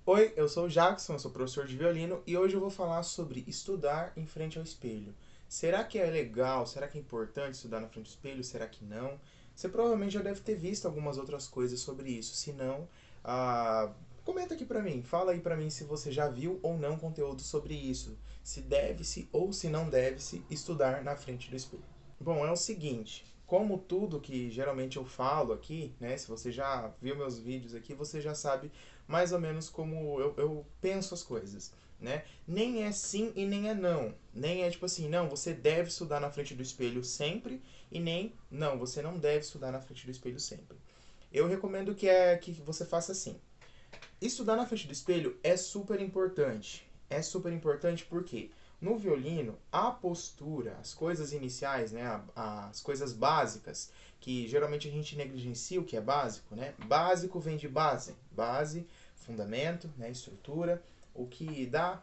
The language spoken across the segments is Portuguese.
Oi, eu sou o Jackson, eu sou professor de violino e hoje eu vou falar sobre estudar em frente ao espelho. Será que é legal? Será que é importante estudar na frente do espelho? Será que não? Você provavelmente já deve ter visto algumas outras coisas sobre isso. Se não, ah, comenta aqui pra mim. Fala aí pra mim se você já viu ou não conteúdo sobre isso. Se deve-se ou se não deve-se estudar na frente do espelho. Bom, é o seguinte, como tudo que geralmente eu falo aqui, né? Se você já viu meus vídeos aqui, você já sabe mais ou menos como eu penso as coisas, né? Nem é sim e nem é não. Nem é tipo assim, não, você deve estudar na frente do espelho sempre, e nem, não, você não deve estudar na frente do espelho sempre. Eu recomendo que você faça assim. Estudar na frente do espelho é super importante. É super importante porque no violino, a postura, as coisas iniciais, né, as coisas básicas, que geralmente a gente negligencia o que é básico, né? Básico vem de base, base, fundamento, né, estrutura, o que dá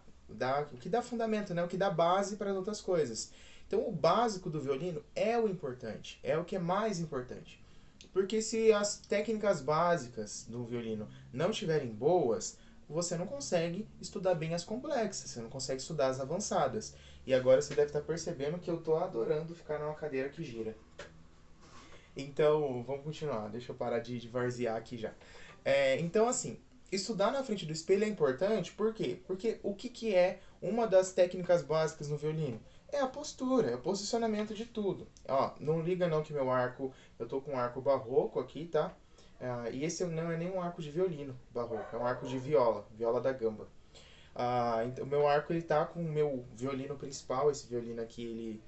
fundamento, né, o que dá base para as outras coisas. Então, o básico do violino é o importante, é o que é mais importante. Porque se as técnicas básicas do violino não estiverem boas, você não consegue estudar bem as complexas, você não consegue estudar as avançadas. E agora você deve estar percebendo que eu estou adorando ficar numa cadeira que gira. Então, vamos continuar. Deixa eu parar de varzear aqui já. Então, assim, estudar na frente do espelho é importante, por quê? Porque o que é uma das técnicas básicas no violino? É a postura, é o posicionamento de tudo. Ó, não liga não que meu arco, eu tô com um arco barroco aqui, tá? E esse não é nem um arco de violino barroco, é um arco de viola, viola da gamba. Então, o meu arco ele tá com o meu violino principal, esse violino aqui, ele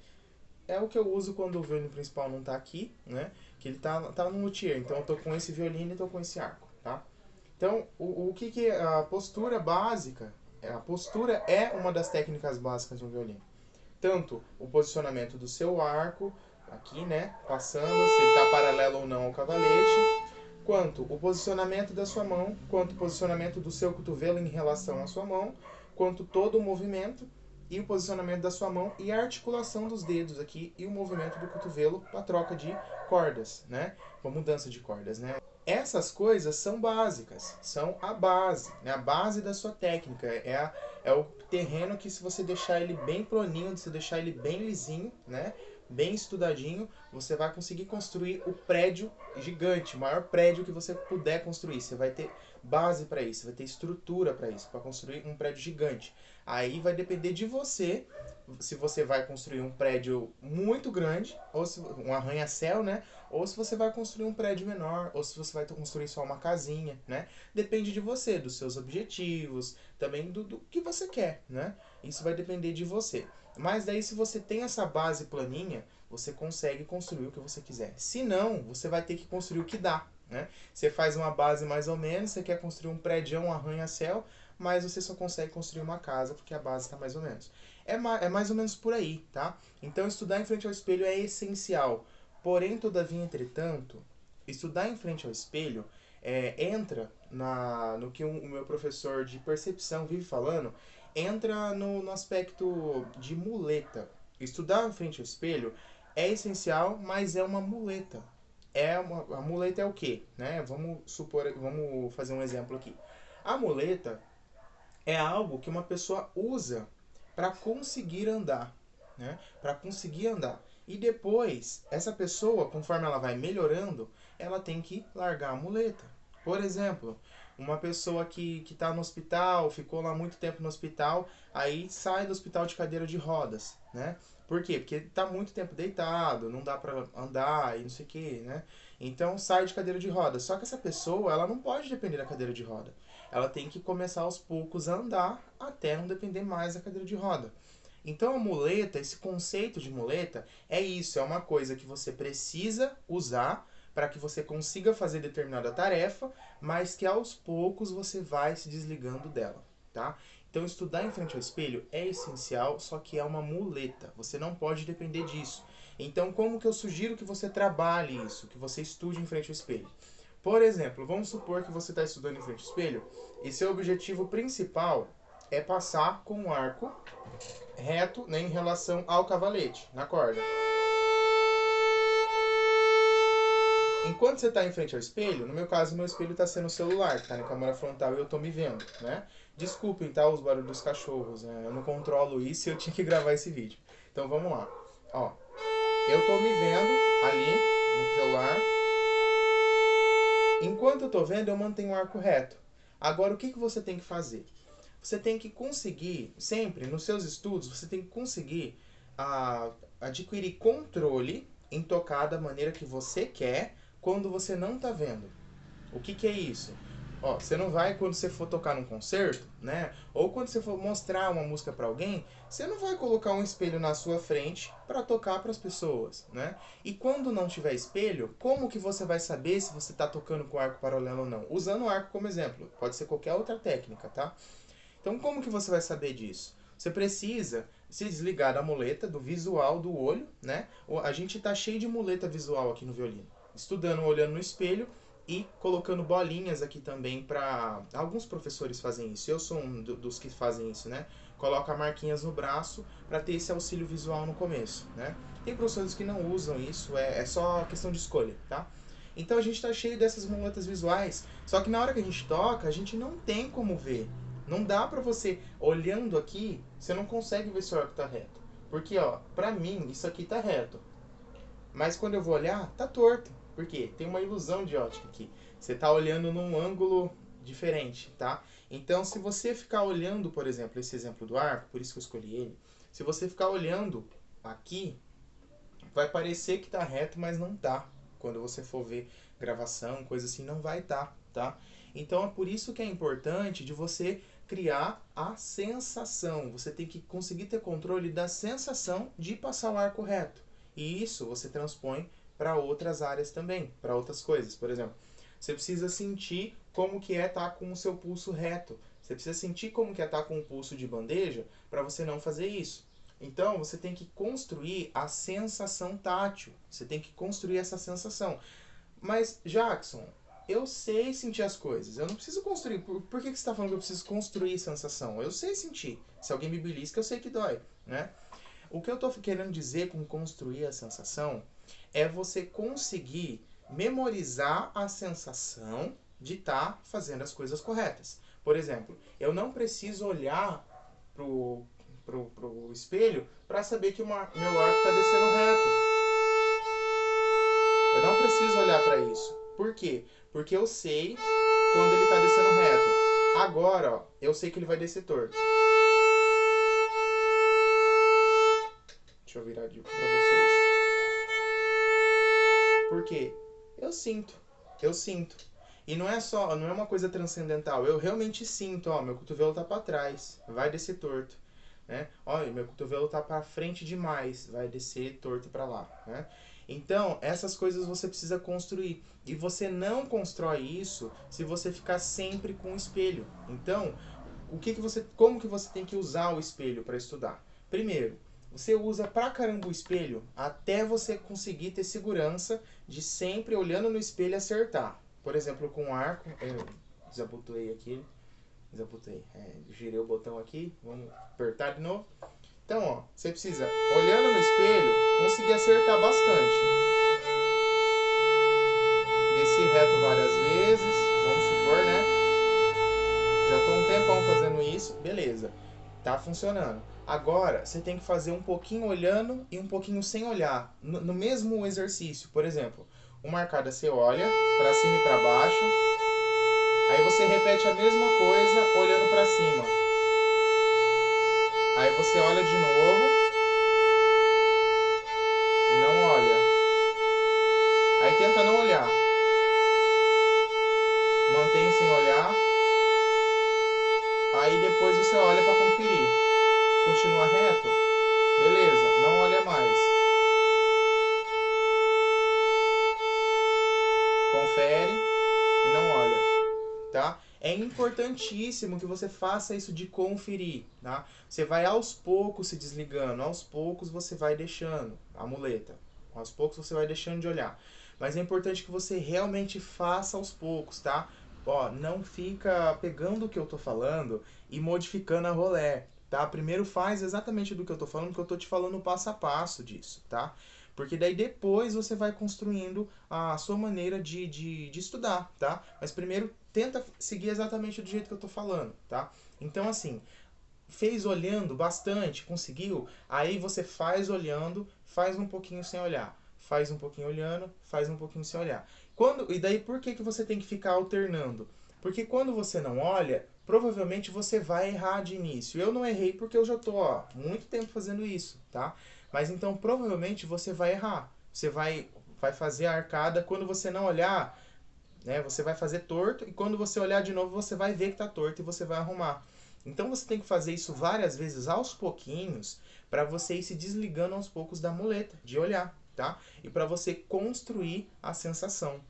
é o que eu uso quando o violino principal não tá aqui, né? Que ele tá no luthier. Então eu tô com esse violino e tô com esse arco, tá? Então, o que é a postura básica? A postura é uma das técnicas básicas de um violino. Tanto o posicionamento do seu arco, aqui, né? Passando, se ele tá paralelo ou não ao cavalete, quanto o posicionamento da sua mão, quanto o posicionamento do seu cotovelo em relação à sua mão, quanto todo o movimento e o posicionamento da sua mão e a articulação dos dedos aqui e o movimento do cotovelo para troca de cordas, né? Com mudança de cordas, né? Essas coisas são básicas, são a base, né? A base da sua técnica. É o terreno que se você deixar ele bem planinho, se você deixar ele bem lisinho, né? Bem estudadinho, você vai conseguir construir o prédio gigante, o maior prédio que você puder construir. Você vai ter base para isso, vai ter estrutura para isso, para construir um prédio gigante. Aí vai depender de você, se você vai construir um prédio muito grande, ou se, um arranha-céu, né? Ou se você vai construir um prédio menor, ou se você vai construir só uma casinha, né? Depende de você, dos seus objetivos, também do que você quer, né? Isso vai depender de você. Mas daí, se você tem essa base planinha, você consegue construir o que você quiser. Se não, você vai ter que construir o que dá, né? Você faz uma base mais ou menos, você quer construir um prédio, um arranha-céu, mas você só consegue construir uma casa porque a base está mais ou menos. É mais ou menos por aí, tá? Então, estudar em frente ao espelho é essencial. Porém, todavia, entretanto, estudar em frente ao espelho entra no que o meu professor de percepção vive falando, entra no aspecto de muleta. Estudar em frente ao espelho é essencial, mas é uma muleta. A muleta é o quê? Né? Vamos fazer um exemplo aqui. A muleta é algo que uma pessoa usa para conseguir andar, né? Para conseguir andar. E depois, essa pessoa, conforme ela vai melhorando, ela tem que largar a muleta. Por exemplo, uma pessoa que está no hospital, ficou lá muito tempo no hospital, aí sai do hospital de cadeira de rodas, né? Por quê? Porque está muito tempo deitado, não dá para andar e não sei o que, né? Então sai de cadeira de rodas. Só que essa pessoa, ela não pode depender da cadeira de roda. Ela tem que começar aos poucos a andar até não depender mais da cadeira de roda. Então a muleta, esse conceito de muleta, é isso, é uma coisa que você precisa usar para que você consiga fazer determinada tarefa, mas que aos poucos você vai se desligando dela, tá? Então estudar em frente ao espelho é essencial, só que é uma muleta, você não pode depender disso. Então como que eu sugiro que você trabalhe isso, que você estude em frente ao espelho? Por exemplo, vamos supor que você está estudando em frente ao espelho e seu objetivo principal é passar com um arco reto, né, em relação ao cavalete, na corda. Enquanto você está em frente ao espelho, no meu caso, meu espelho está sendo o celular, que está na câmera frontal e eu estou me vendo, né? Desculpem, tá? Os barulhos dos cachorros, né? Eu não controlo isso e eu tinha que gravar esse vídeo. Então vamos lá. Ó, eu estou me vendo ali no celular. Enquanto eu estou vendo, eu mantenho o arco reto. Agora, o que, que você tem que fazer? Você tem que conseguir, sempre nos seus estudos, você tem que conseguir adquirir controle em tocar da maneira que você quer quando você não está vendo. O que, que é isso? Ó, você não vai, quando você for tocar num concerto, né? Ou quando você for mostrar uma música para alguém, você não vai colocar um espelho na sua frente para tocar para as pessoas, né? E quando não tiver espelho, como que você vai saber se você está tocando com arco paralelo ou não? Usando o arco como exemplo, pode ser qualquer outra técnica, tá? Então como que você vai saber disso? Você precisa se desligar da muleta, do visual do olho, né? A gente tá cheio de muleta visual aqui no violino. Estudando, olhando no espelho e colocando bolinhas aqui também para alguns professores fazem isso. Eu sou um dos que fazem isso, né? Coloca marquinhas no braço para ter esse auxílio visual no começo, né? Tem professores que não usam isso, é só questão de escolha, tá? Então a gente tá cheio dessas muletas visuais, só que na hora que a gente toca, a gente não tem como ver. Não dá pra você, olhando aqui, você não consegue ver se o arco tá reto. Porque, ó, pra mim, isso aqui tá reto. Mas quando eu vou olhar, tá torto. Por quê? Tem uma ilusão de ótica aqui. Você tá olhando num ângulo diferente, tá? Então, se você ficar olhando, por exemplo, esse exemplo do arco, por isso que eu escolhi ele. Se você ficar olhando aqui, vai parecer que tá reto, mas não tá. Quando você for ver gravação, coisa assim, não vai tá? Então é por isso que é importante de você criar a sensação. Você tem que conseguir ter controle da sensação de passar o arco reto. E isso você transpõe para outras áreas também, para outras coisas. Por exemplo, você precisa sentir como que é estar com o seu pulso reto. Você precisa sentir como que é estar com o pulso de bandeja para você não fazer isso. Então, você tem que construir a sensação tátil. Você tem que construir essa sensação. Mas, Jackson, eu sei sentir as coisas. Eu não preciso construir. Por que você está falando que eu preciso construir sensação? Eu sei sentir. Se alguém me belisca, eu sei que dói, né? O que eu estou querendo dizer com construir a sensação é você conseguir memorizar a sensação de estar fazendo as coisas corretas. Por exemplo, eu não preciso olhar pro espelho para saber que meu arco está descendo reto. Eu não preciso olhar para isso. Por quê? Porque eu sei quando ele está descendo reto. Agora, ó, eu sei que ele vai descer torto. Deixa eu virar para vocês. Por quê? Eu sinto. Eu sinto. E não é uma coisa transcendental. Eu realmente sinto, ó, meu cotovelo tá para trás, vai descer torto, né? Olha, meu cotovelo tá para frente demais, vai descer torto para lá, né? Então, essas coisas você precisa construir. E você não constrói isso se você ficar sempre com o espelho. Então, como que você tem que usar o espelho para estudar? Primeiro, você usa pra caramba o espelho até você conseguir ter segurança de sempre olhando no espelho acertar. Por exemplo, com o arco, eu desabotei aqui, girei o botão aqui, vamos apertar de novo. Então, ó, você precisa, olhando no espelho, conseguir acertar bastante. Desci reto várias vezes, vamos supor, né? Já estou um tempão fazendo isso, beleza. Tá funcionando. Agora, você tem que fazer um pouquinho olhando e um pouquinho sem olhar. No mesmo exercício, por exemplo, uma arcada você olha para cima e para baixo. Aí você repete a mesma coisa olhando para cima. Aí você olha de novo e não olha. Aí tenta não olhar. Mantém sem olhar. Aí depois você olha para conferir. Continua reto? Beleza, não olha mais. Confere e não olha, tá? É importantíssimo que você faça isso de conferir, tá? Você vai aos poucos se desligando, aos poucos você vai deixando a muleta, aos poucos você vai deixando de olhar. Mas é importante que você realmente faça aos poucos, tá? Ó, não fica pegando o que eu tô falando e modificando a rolé, tá? Primeiro faz exatamente do que eu tô falando, porque eu tô te falando passo a passo disso, tá? Porque daí depois você vai construindo a sua maneira de estudar, tá? Mas primeiro tenta seguir exatamente do jeito que eu tô falando, tá? Então, assim, fez olhando bastante, conseguiu, aí você faz olhando, faz um pouquinho sem olhar, faz um pouquinho olhando, faz um pouquinho sem olhar. E daí por que você tem que ficar alternando? Porque quando você não olha, provavelmente você vai errar de início. Eu não errei porque eu já tô, ó, muito tempo fazendo isso, tá? Mas então provavelmente você vai errar. Você vai fazer a arcada, quando você não olhar, né? Você vai fazer torto e quando você olhar de novo, você vai ver que tá torto e você vai arrumar. Então você tem que fazer isso várias vezes aos pouquinhos para você ir se desligando aos poucos da muleta, de olhar, tá? E para você construir a sensação.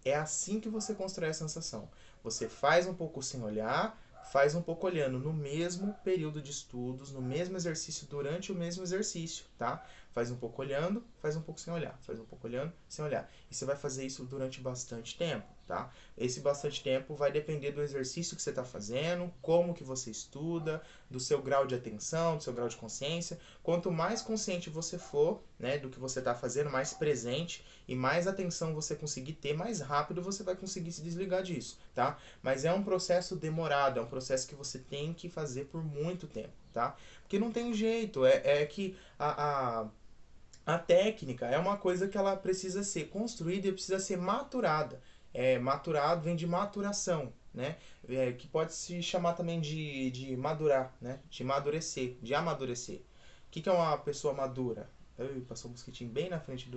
É assim que você constrói a sensação. Você faz um pouco sem olhar, faz um pouco olhando no mesmo período de estudos, no mesmo exercício, durante o mesmo exercício, tá? Faz um pouco olhando, faz um pouco sem olhar, faz um pouco olhando, sem olhar. E você vai fazer isso durante bastante tempo, tá? Esse bastante tempo vai depender do exercício que você está fazendo, como que você estuda, do seu grau de atenção, do seu grau de consciência. Quanto mais consciente você for, né, do que você está fazendo, mais presente e mais atenção você conseguir ter, mais rápido você vai conseguir se desligar disso, tá? Mas é um processo demorado, é um processo que você tem que fazer por muito tempo, tá? Porque não tem jeito, é que a técnica é uma coisa que ela precisa ser construída e precisa ser maturada. Maturado vem de maturação, né? Que pode se chamar também de madurar, né? De amadurecer, de amadurecer. O que é uma pessoa madura? Passou um mosquitinho bem na frente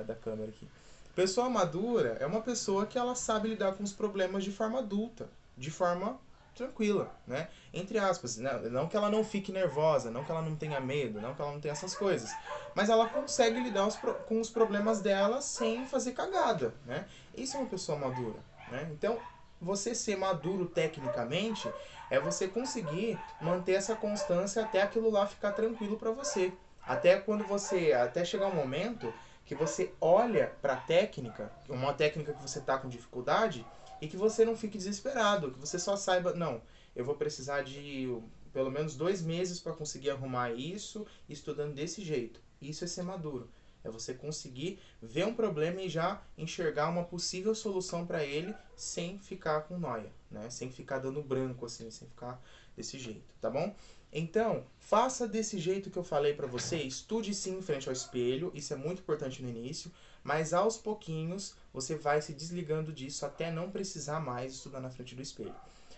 da câmera aqui. Pessoa madura é uma pessoa que ela sabe lidar com os problemas de forma adulta, de forma tranquila, né? Entre aspas, né? Não que ela não fique nervosa, não que ela não tenha medo, não que ela não tenha essas coisas, mas ela consegue lidar com os problemas dela sem fazer cagada, né? Isso é uma pessoa madura, né? Então, você ser maduro tecnicamente é você conseguir manter essa constância até aquilo lá ficar tranquilo para você. Até chegar um momento que você olha para a técnica, uma técnica que você está com dificuldade, e que você não fique desesperado, que você só saiba, não, eu vou precisar de pelo menos 2 meses para conseguir arrumar isso, estudando desse jeito. Isso é ser maduro. É você conseguir ver um problema e já enxergar uma possível solução para ele sem ficar com noia, né? Sem ficar dando branco assim, sem ficar desse jeito, tá bom? Então, faça desse jeito que eu falei para você, estude sim em frente ao espelho, isso é muito importante no início, mas aos pouquinhos você vai se desligando disso até não precisar mais estudar na frente do espelho.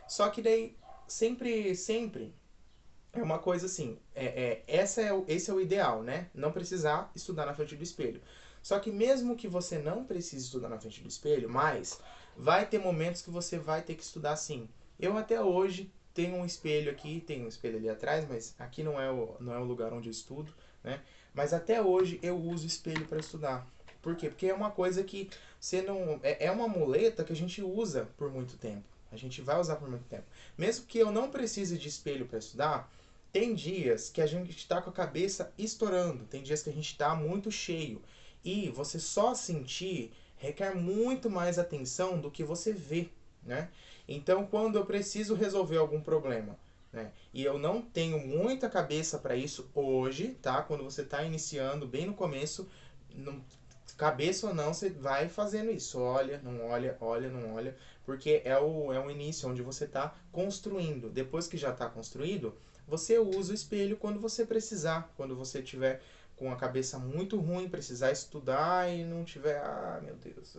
Só que daí, sempre é uma coisa assim, esse é o ideal, né? Não precisar estudar na frente do espelho. Só que mesmo que você não precise estudar na frente do espelho, mas vai ter momentos que você vai ter que estudar sim. Eu até hoje tenho um espelho aqui, tem um espelho ali atrás, mas aqui não é o lugar onde eu estudo, né? Mas até hoje eu uso espelho para estudar. Por quê? Porque é uma coisa que você não. É uma muleta que a gente usa por muito tempo. A gente vai usar por muito tempo. Mesmo que eu não precise de espelho para estudar, tem dias que a gente está com a cabeça estourando, tem dias que a gente está muito cheio. E você só sentir requer muito mais atenção do que você vê, né? Então, quando eu preciso resolver algum problema, né? E eu não tenho muita cabeça para isso hoje, tá? Quando você está iniciando, bem no começo, não, cabeça ou não, você vai fazendo isso. Olha, não olha, olha, não olha. Porque é o início onde você está construindo. Depois que já está construído, você usa o espelho quando você precisar. Quando você tiver com a cabeça muito ruim, precisar estudar e não tiver, meu Deus,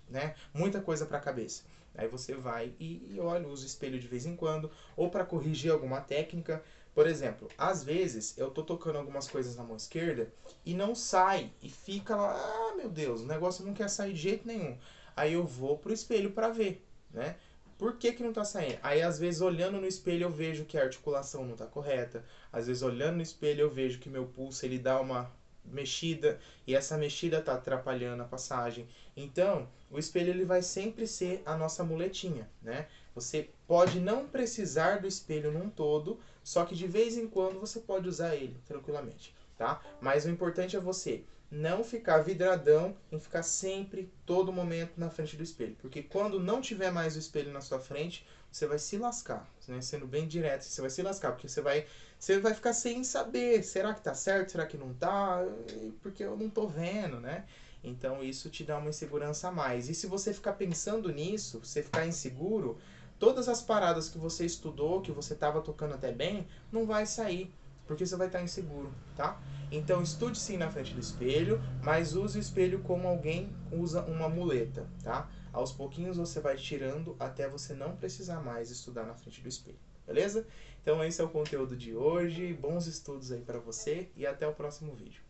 né? Muita coisa para a cabeça. Aí você vai e olha, usa o espelho de vez em quando, ou para corrigir alguma técnica. Por exemplo, às vezes eu tô tocando algumas coisas na mão esquerda e não sai, e fica lá, meu Deus, o negócio não quer sair de jeito nenhum. Aí eu vou pro espelho para ver, né? Por que não tá saindo? Aí às vezes olhando no espelho eu vejo que a articulação não tá correta. Às vezes olhando no espelho eu vejo que meu pulso ele dá uma mexida e essa mexida tá atrapalhando a passagem. Então, o espelho ele vai sempre ser a nossa muletinha, né? Você pode não precisar do espelho num todo, só que de vez em quando você pode usar ele tranquilamente, tá? Mas o importante é você não ficar vidradão em ficar sempre, todo momento na frente do espelho. Porque quando não tiver mais o espelho na sua frente, você vai se lascar, né? Sendo bem direto, você vai se lascar, porque você vai ficar sem saber, será que tá certo, será que não tá? Porque eu não tô vendo, né? Então isso te dá uma insegurança a mais. E se você ficar pensando nisso, você ficar inseguro, todas as paradas que você estudou, que você estava tocando até bem, não vai sair, porque você vai estar inseguro, tá? Então estude sim na frente do espelho, mas use o espelho como alguém usa uma muleta, tá? Aos pouquinhos você vai tirando até você não precisar mais estudar na frente do espelho, beleza? Então esse é o conteúdo de hoje, bons estudos aí para você e até o próximo vídeo.